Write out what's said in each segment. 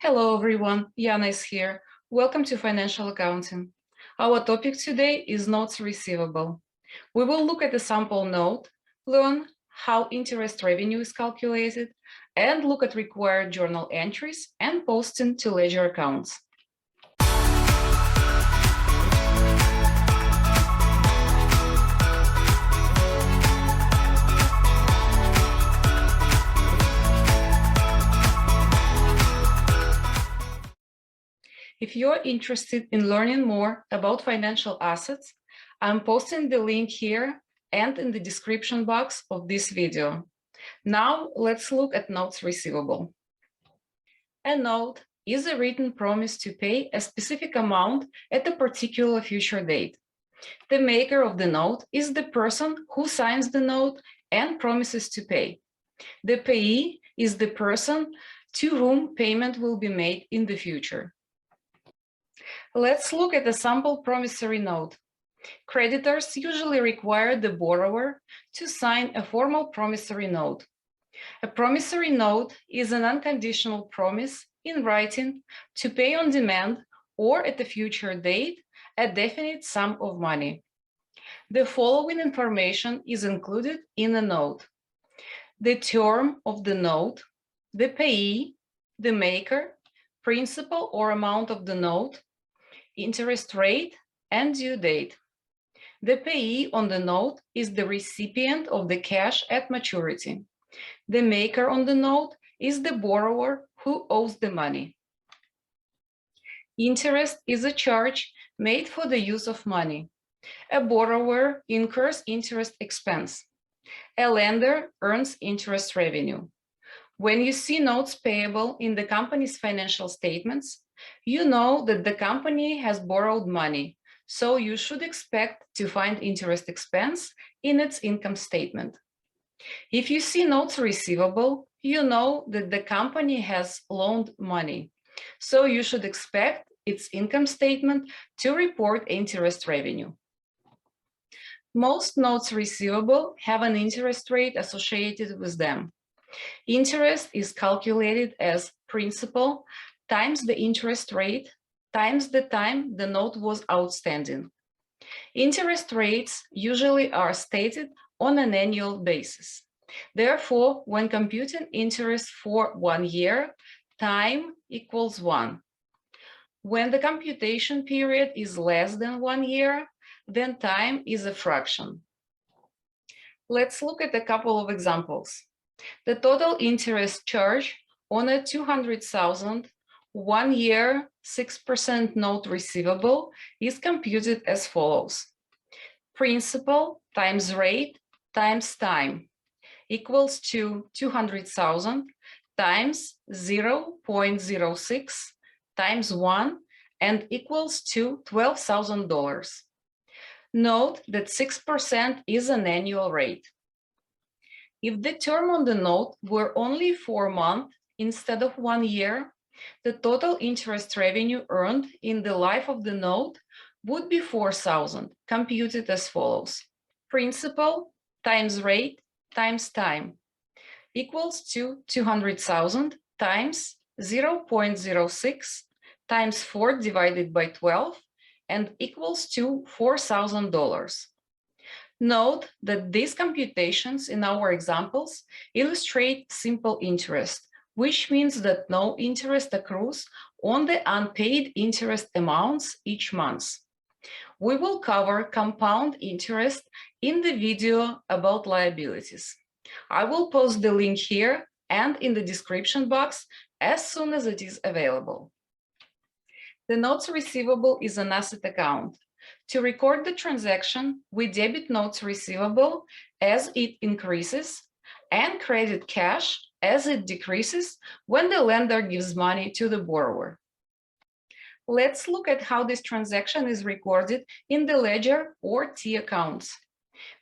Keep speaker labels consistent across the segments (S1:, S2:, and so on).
S1: Hello everyone, Yana is here. Welcome to Financial Accounting. Our topic today is notes receivable. We will look at a sample note, learn how interest revenue is calculated, and look at required journal entries and posting to ledger accounts. If you're interested in learning more about financial assets, I'm posting the link here and in the description box of this video. Now let's look at notes receivable. A note is a written promise to pay a specific amount at a particular future date. The maker of the note is the person who signs the note and promises to pay. The payee is the person to whom payment will be made in the future. Let's look at a sample promissory note. Creditors usually require the borrower to sign a formal promissory note. A promissory note is an unconditional promise in writing to pay on demand or at a future date a definite sum of money. The following information is included in the note: the term of the note, the payee, the maker, principal or amount of the note, interest rate, and due date. The payee on the note is the recipient of the cash at maturity. The maker on the note is the borrower who owes the money. Interest is a charge made for the use of money. A borrower incurs interest expense. A lender earns interest revenue. When you see notes payable in the company's financial statements, you know that the company has borrowed money, so you should expect to find interest expense in its income statement. If you see notes receivable, you know that the company has loaned money, so you should expect its income statement to report interest revenue. Most notes receivable have an interest rate associated with them. Interest is calculated as principal times the interest rate times the time the note was outstanding. Interest rates usually are stated on an annual basis. Therefore, when computing interest for 1 year, time equals 1. When the computation period is less than 1 year, then time is a fraction. Let's look at a couple of examples. The total interest charge on a $200,000 1-year 6% note receivable is computed as follows: principal times rate times time equals to 200,000 times 0.06 times 1 and equals to $12,000. Note that 6% is an annual rate. If the term on the note were only 4 months instead of 1 year, the total interest revenue earned in the life of the note would be 4,000, computed as follows: principal times rate times time equals to 200,000 times 0.06 times 4 divided by 12 and equals to $4,000. Note that these computations in our examples illustrate simple interest, which means that no interest accrues on the unpaid interest amounts each month. We will cover compound interest in the video about liabilities. I will post the link here and in the description box as soon as it is available. The notes receivable is an asset account. To record the transaction, we debit notes receivable as it increases and credit cash as it decreases when the lender gives money to the borrower. Let's look at how this transaction is recorded in the ledger or T accounts.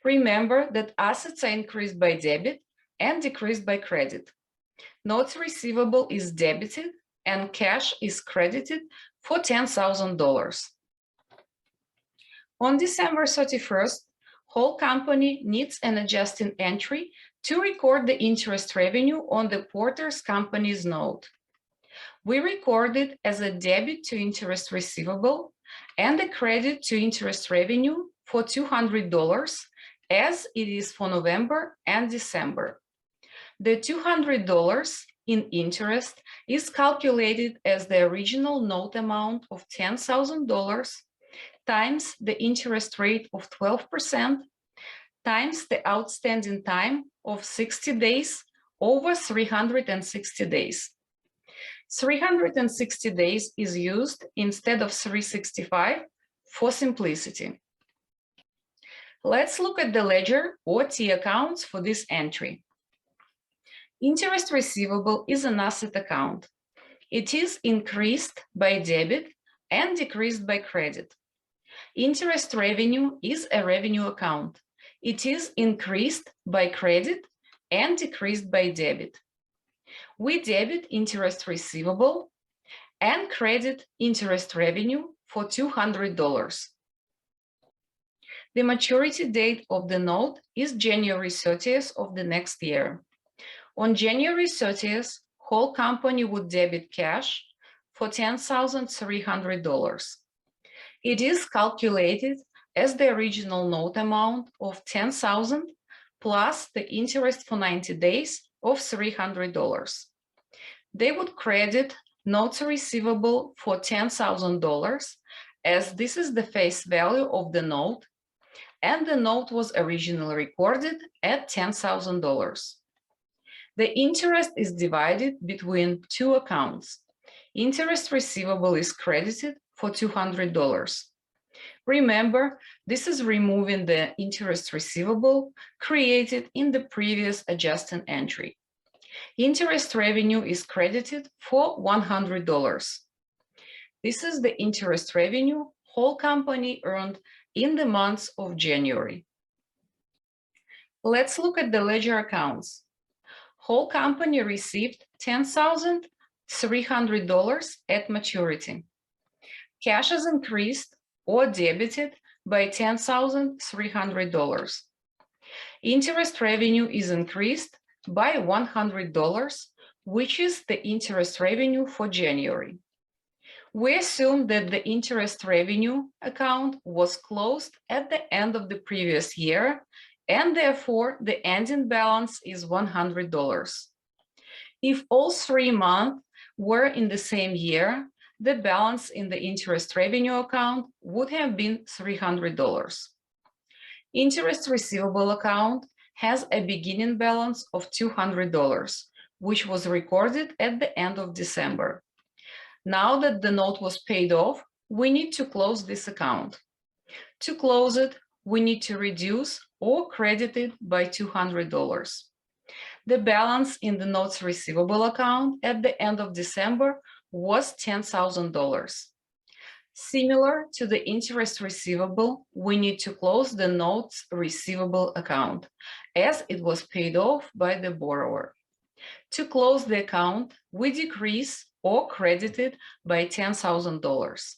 S1: Remember that assets are increased by debit and decreased by credit. Notes receivable is debited and cash is credited for $10,000. On December 31st, whole company needs an adjusting entry to record the interest revenue on the Porter's company's note. we record it as a debit to interest receivable and a credit to interest revenue for $200 as it is for November and December. The $200 in interest is calculated as the original note amount of $10,000 times the interest rate of 12% times the outstanding time of 60 days over 360 days. 360 days is used instead of 365 for simplicity. Let's look at the ledger or T accounts for this entry. Interest receivable is an asset account. It is increased by debit and decreased by credit. Interest revenue is a revenue account. It is increased by credit and decreased by debit. We debit interest receivable and credit interest revenue for $200. The maturity date of the note is January 30th of the next year. On January 30th, whole company would debit cash for $10,300. It is calculated as the original note amount of $10,000 plus the interest for 90 days of $300. They would credit notes receivable for $10,000 as this is the face value of the note and the note was originally recorded at $10,000. The interest is divided between two accounts. Interest receivable is credited for $200. Remember, this is removing the interest receivable created in the previous adjusting entry. Interest revenue is credited for $100. This is the interest revenue whole company earned in the month of January. Let's look at the ledger accounts. Whole company received $10,300 at maturity. Cash is increased or debited by $10,300. Interest revenue is increased by $100, which is the interest revenue for January. We assume that the interest revenue account was closed at the end of the previous year, and therefore the ending balance is $100. If all 3 months were in the same year, the balance in the interest revenue account would have been $300. Interest receivable account has a beginning balance of $200, which was recorded at the end of December. Now that the note was paid off, we need to close this account. To close it, we need to reduce or credit it by $200. The balance in the notes receivable account at the end of December was $10,000. Similar to the interest receivable, we need to close the notes receivable account as it was paid off by the borrower. To close the account, we decrease or credit it by $10,000.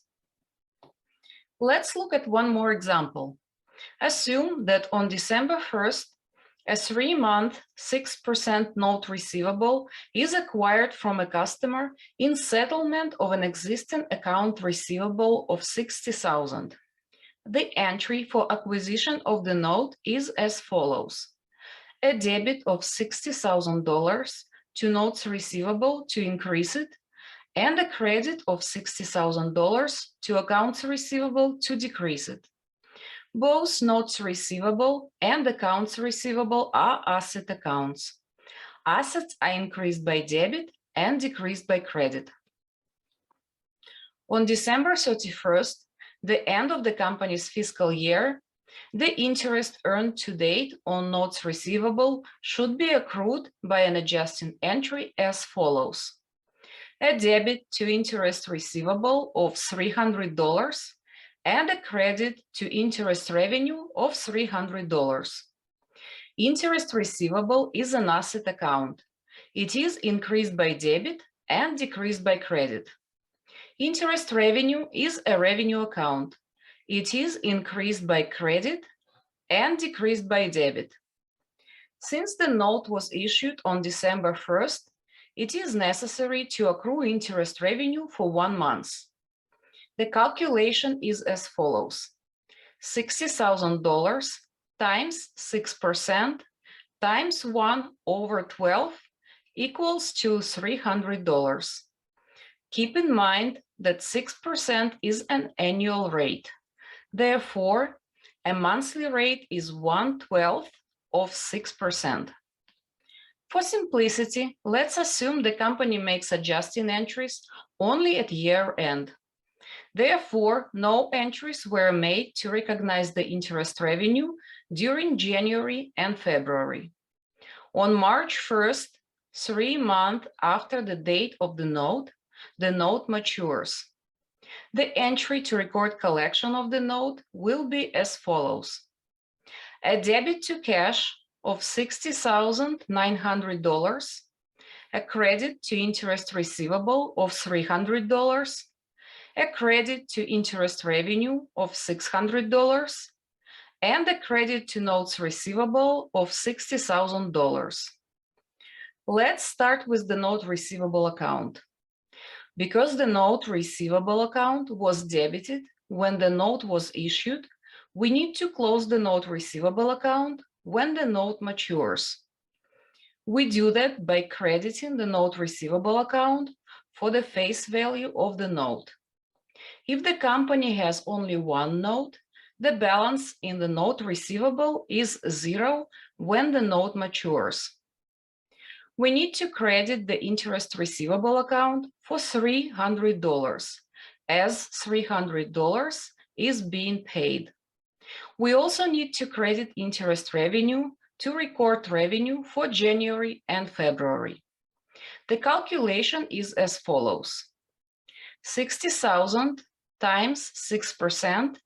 S1: Let's look at one more example. Assume that on December 1st, a 3-month 6% note receivable is acquired from a customer in settlement of an existing account receivable of $60,000. The entry for acquisition of the note is as follows: a debit of $60,000 to notes receivable to increase it, and a credit of $60,000 to accounts receivable to decrease it. Both notes receivable and accounts receivable are asset accounts. Assets are increased by debit and decreased by credit. On December 31st, the end of the company's fiscal year, the interest earned to date on notes receivable should be accrued by an adjusting entry as follows: a debit to interest receivable of $300 and a credit to interest revenue of $300. Interest receivable is an asset account. It is increased by debit and decreased by credit. Interest revenue is a revenue account. It is increased by credit and decreased by debit. Since the note was issued on December 1st, it is necessary to accrue interest revenue for 1 month. The calculation is as follows: $60,000 times 6% times 1/12 equals to $300. Keep in mind that 6% is an annual rate. Therefore, a monthly rate is 1/12 of 6%. For simplicity, let's assume the company makes adjusting entries only at year end. Therefore, no entries were made to recognize the interest revenue during January and February. On March 1st, 3 months after the date of the note matures. The entry to record collection of the note will be as follows: a debit to cash of $60,900, a credit to interest receivable of $300, a credit to interest revenue of $600, and a credit to notes receivable of $60,000. Let's start with the note receivable account. Because the note receivable account was debited when the note was issued, we need to close the note receivable account when the note matures. We do that by crediting the note receivable account for the face value of the note. If the company has only one note, the balance in the note receivable is 0 when the note matures. We need to credit the interest receivable account for $300, as $300 is being paid. We also need to credit interest revenue to record revenue for January and February. The calculation is as follows: $60,000 times 6%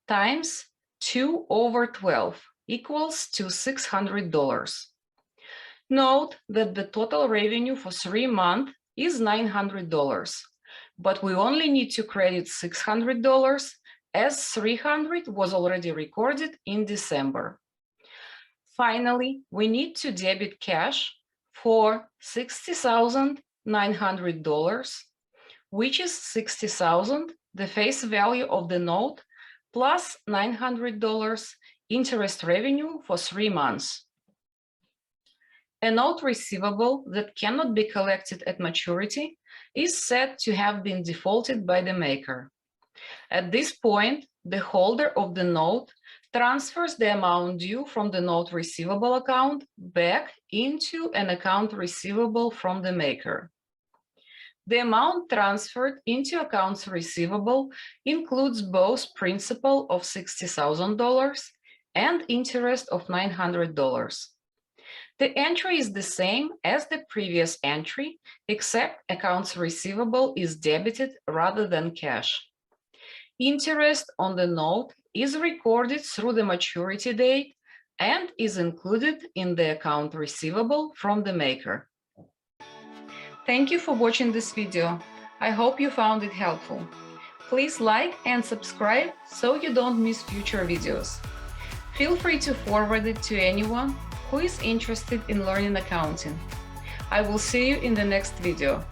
S1: times 2/12 equals to $600. Note that the total revenue for 3 months is $900, but we only need to credit $600 as $300 was already recorded in December. Finally, we need to debit cash for $60,900, which is $60,000, the face value of the note, plus $900 interest revenue for 3 months. A note receivable that cannot be collected at maturity is said to have been defaulted by the maker. At this point, the holder of the note transfers the amount due from the note receivable account back into an account receivable from the maker. The amount transferred into accounts receivable includes both principal of $60,000 and interest of $900. The entry is the same as the previous entry, except accounts receivable is debited rather than cash. Interest on the note is recorded through the maturity date and is included in the account receivable from the maker. Thank you for watching this video. I hope you found it helpful. Please like and subscribe so you don't miss future videos. Feel free to forward it to anyone who is interested in learning accounting. I will see you in the next video.